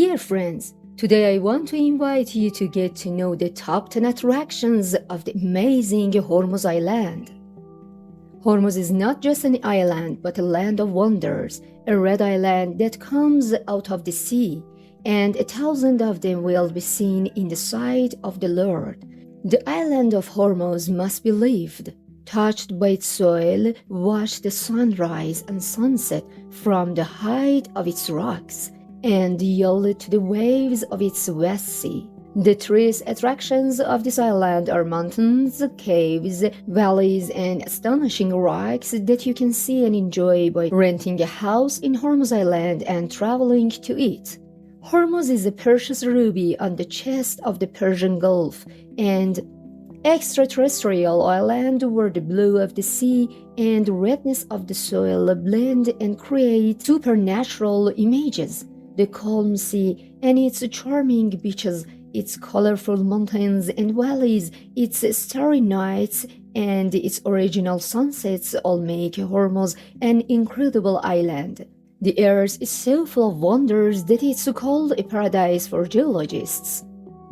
Dear friends, today I want to invite you to get to know the top 10 attractions of the amazing Hormuz Island. Hormuz is not just an island but a land of wonders, a red island that comes out of the sea, and 1,000 of them will be seen in the sight of the Lord. The island of Hormuz must be lived, touched by its soil, watch the sunrise and sunset from the height of its rocks, and yield to the waves of its vast sea. The tourist attractions of this island are mountains, caves, valleys, and astonishing rocks that you can see and enjoy by renting a house in Hormuz Island and traveling to it. Hormuz is a precious ruby on the chest of the Persian Gulf, and extraterrestrial island where the blue of the sea and redness of the soil blend and create supernatural images. The calm sea and its charming beaches, its colorful mountains and valleys, its starry nights, and its original sunsets all make Hormuz an incredible island. The earth is so full of wonders that it's called a paradise for geologists.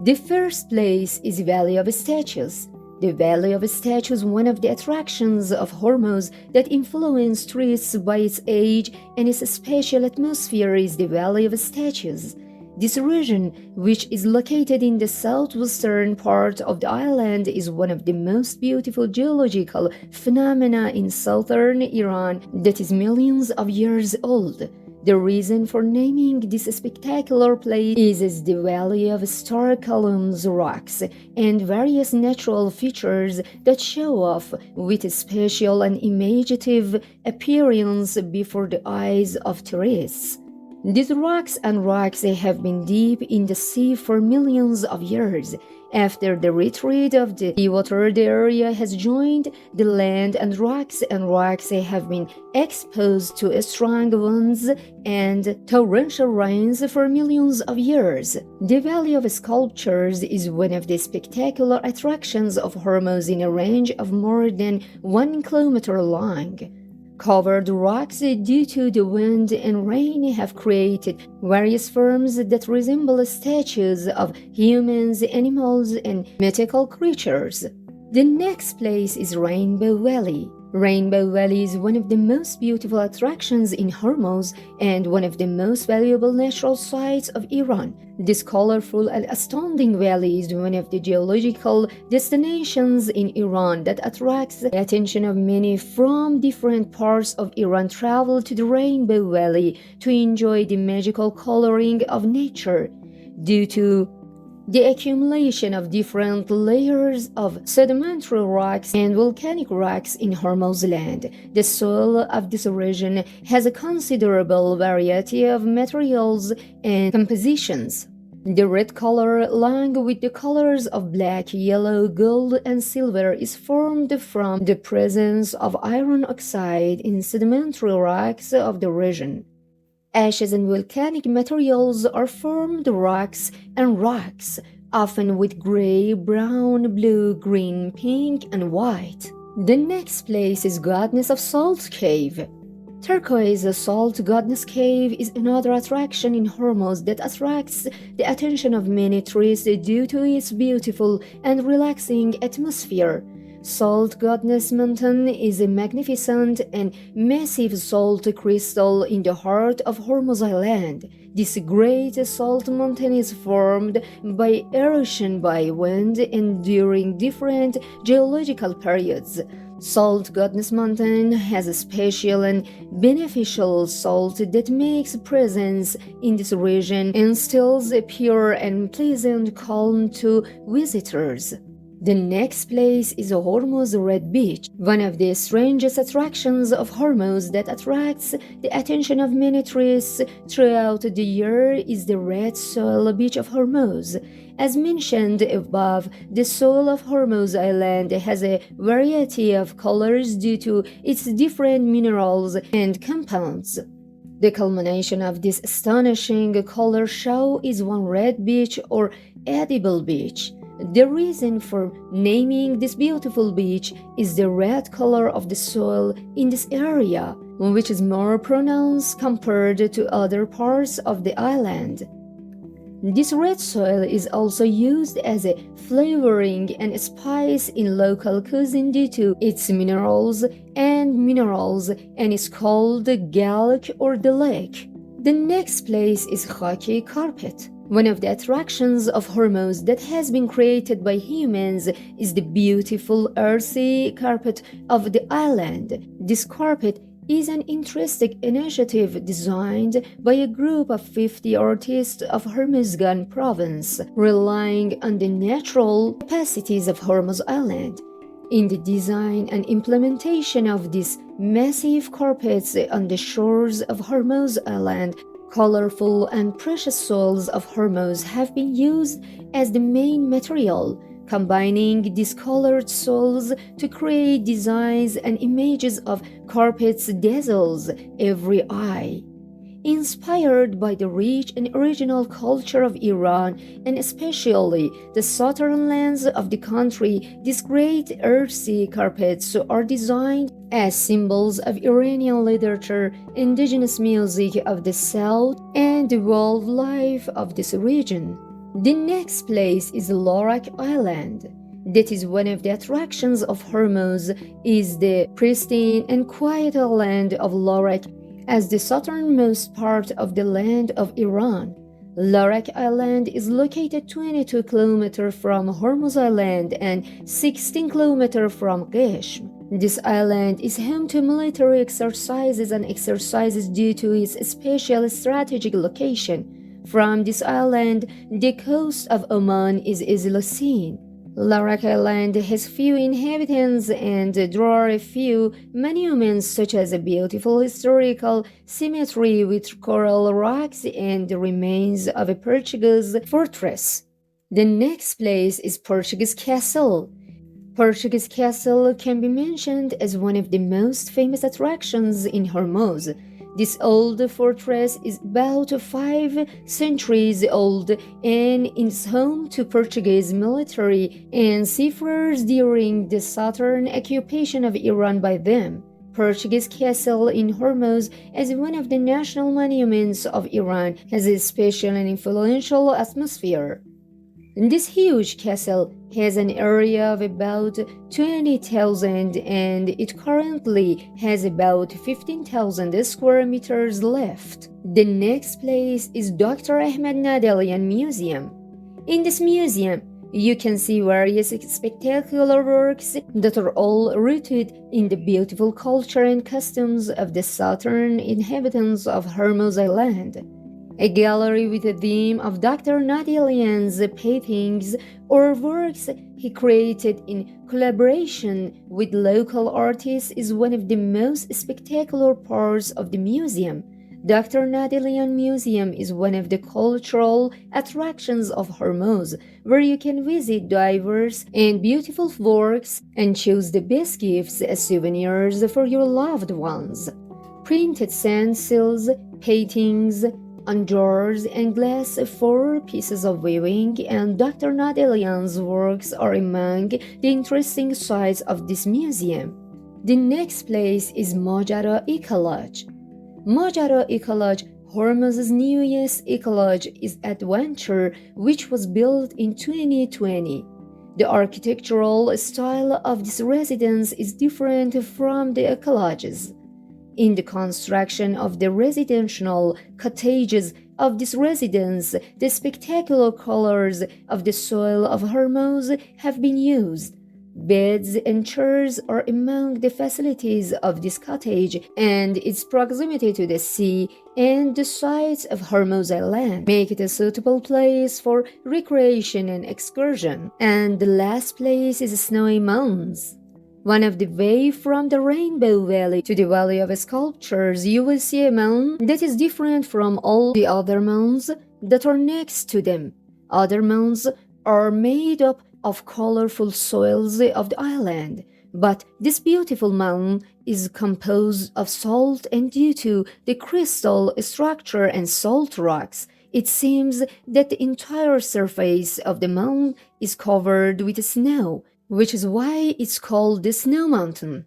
The first place is Valley of Statues. The Valley of Statues is one of the attractions of Hormuz that influence tourists by its age and its special atmosphere is the Valley of Statues. This region, which is located in the southwestern part of the island, is one of the most beautiful geological phenomena in southern Iran that is millions of years old. The reason for naming this spectacular place is the Valley of Star Columns, rocks, and various natural features that show off with a special and imaginative appearance before the eyes of tourists. These rocks have been deep in the sea for millions of years. After the retreat of the seawater, the area has joined the land, and rocks have been exposed to strong winds and torrential rains for millions of years. The Valley of Sculptures is one of the spectacular attractions of Hormuz in a range of more than 1 kilometer long. Covered rocks due to the wind and rain have created various forms that resemble statues of humans, animals, and mythical creatures. The next place is Rainbow Valley. Rainbow Valley is one of the most beautiful attractions in Hormuz and one of the most valuable natural sites of Iran. This colorful and astounding valley is one of the geological destinations in Iran that attracts the attention of many from different parts of Iran travel to the Rainbow Valley to enjoy the magical coloring of nature. Due to the accumulation of different layers of sedimentary rocks and volcanic rocks in Hormuz land, the soil of this region has a considerable variety of materials and compositions. The red color, along with the colors of black, yellow, gold, and silver, is formed from the presence of iron oxide in sedimentary rocks of the region. Ashes and volcanic materials are formed rocks, often with gray, brown, blue, green, pink, and white. The next place is Goddess of Salt Cave. Turquoise Salt Goddess Cave is another attraction in Hormuz that attracts the attention of many tourists due to its beautiful and relaxing atmosphere. Salt Goddess Mountain is a magnificent and massive salt crystal in the heart of Hormuz Island. This great salt mountain is formed by erosion by wind and during different geological periods. Salt Goddess Mountain has a special and beneficial salt that makes presence in this region instills a pure and pleasant calm to visitors. The next place is Hormuz Red Beach, one of the strangest attractions of Hormuz that attracts the attention of many tourists throughout the year is the red soil beach of Hormuz. As mentioned above, the soil of Hormuz Island has a variety of colors due to its different minerals and compounds. The culmination of this astonishing color show is one red beach or edible beach. The reason for naming this beautiful beach is the red color of the soil in this area, which is more pronounced compared to other parts of the island. This red soil is also used as a flavoring and spice in local cuisine due to its minerals and is called the galk or the lake. The next place is Khaki Carpet. One of the attractions of Hormuz that has been created by humans is the beautiful earthy carpet of the island. This carpet is an interesting initiative designed by a group of 50 artists of Hormuzgan province, relying on the natural capacities of Hormuz Island. In the design and implementation of these massive carpets on the shores of Hormuz Island, colorful and precious soils of Hormuz have been used as the main material, combining these colored soils to create designs and images of carpets dazzles every eye. Inspired by the rich and original culture of Iran and especially the southern lands of the country, these great earthy carpets are designed as symbols of Iranian literature, indigenous music of the south, and the wildlife of this region. The next place is Lorak Island. That is one of the attractions of Hormuz is the pristine and quiet island of Lorak as the southernmost part of the land of Iran. Lorak Island is located 22 km from Hormuz Island and 16 km from Qeshm. This island is home to military exercises and exercises due to its special strategic location. From this island, the coast of Oman is easily seen. Lorak Island has few inhabitants and there are a few monuments such as a beautiful historical cemetery with coral rocks and the remains of a Portuguese fortress. The next place is Portuguese Castle. Portuguese Castle can be mentioned as one of the most famous attractions in Hormuz. This old fortress is about 5 centuries old and is home to Portuguese military and seafarers during the southern occupation of Iran by them. Portuguese Castle in Hormuz, as one of the national monuments of Iran, has a special and influential atmosphere. This huge castle has an area of about 20,000 and it currently has about 15,000 square meters left. The next place is Dr. Ahmed Nadelian Museum. In this museum, you can see various spectacular works that are all rooted in the beautiful culture and customs of the southern inhabitants of Hormuz Island. A gallery with a theme of Dr. Nadelian's paintings or works he created in collaboration with local artists is one of the most spectacular parts of the museum. Dr. Nadelian Museum is one of the cultural attractions of Hormuz, where you can visit diverse and beautiful works and choose the best gifts as souvenirs for your loved ones. Printed sand seals, paintings, on jars and glass, 4 pieces of weaving, and Dr. Nadelian's works are among the interesting sights of this museum. The next place is Majara Ecolodge. Majara Ecolodge, Hormuz's newest ecolodge, is adventure which was built in 2020. The architectural style of this residence is different from the ecolodges. In the construction of the residential cottages of this residence, the spectacular colors of the soil of Hormuz have been used. Beds and chairs are among the facilities of this cottage, and its proximity to the sea and the sites of Hormuz Island make it a suitable place for recreation and excursion. And the last place is Snowy Mountains. One of the way from the Rainbow Valley to the Valley of Sculptures, you will see a mountain that is different from all the other mountains that are next to them. Other mountains are made up of colorful soils of the island, but this beautiful mountain is composed of salt, and due to the crystal structure and salt rocks, it seems that the entire surface of the mountain is covered with snow, which is why it's called the Snow Mountain.